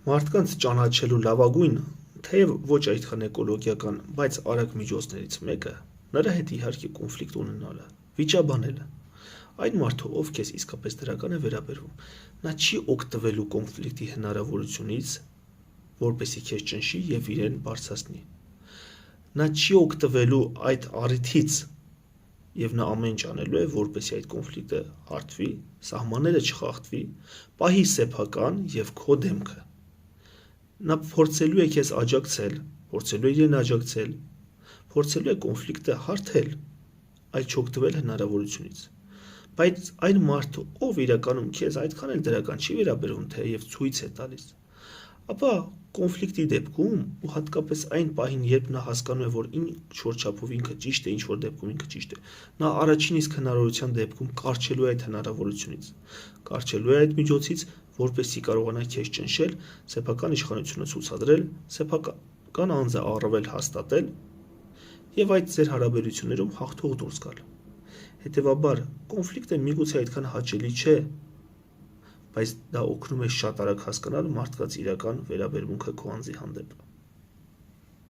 Մարդկանց ճանաչելու լավագույն, թեև ոչ այդքան էկոլոգիական, բայց արագ միջոցներից մեկը նրա հետ իհարկե կոնֆլիկտ ունենալը, վիճաբանելը։ Այն մարդը, ով քեզ իսկապես դրական է վերաբերվում, նա չի օգտվելու կոնֆլիկտի հնարավորությունից, որպեսզի քեզ ճնշի եւ իրեն բարձրացնի։ Նա չի օգտվելու այդ առիթից եւ նա ամեն ինչ անելու է, որպեսզի այդ կոնֆլիկտը հարթվի, սահմանները չխախտվի, պահի սեփական եւ քո դեմքը։ Նա փորձելու է քեզ աջակցել, փորձելու է իրեն աջակցել, փորձելու է կոնֆլիկտը հարթել, այլ չօգտվել հնարավորությունից։ Բայց այն մարդը, ով իրականում քեզ այդքան էլ դրական չի վերաբերվում, թեև ցույց է տալիս, ապա կոնֆլիկտի դեպքում ու հատկապես այն պահին, երբ նա հասկանում է, որ ինչ-որ չափով ինքը ճիշտ է, ինչ-որ դեպքում ինքը ճիշտ է, նա առաջին իսկ հնարավորության դեպքում կարճելու է այդ հնարավորությունից, կարճելու է այդ միջոցից, որպեսզի կարողանա քեզ ճնշել, սեփական իշխանությունը ցուցադրել, սեփական անձը առավել հաստատել եւ այդ ձեր հարաբերություններում հաղթող դուրս գալ։ Հետևաբար, կոնֆլիկտը միգուցե այդքան հաճելի չէ, բայց դա օգնում է շատ արագ հասկանալ մարդկանց իրական վերաբերմունքը քո անձի հանդեպ։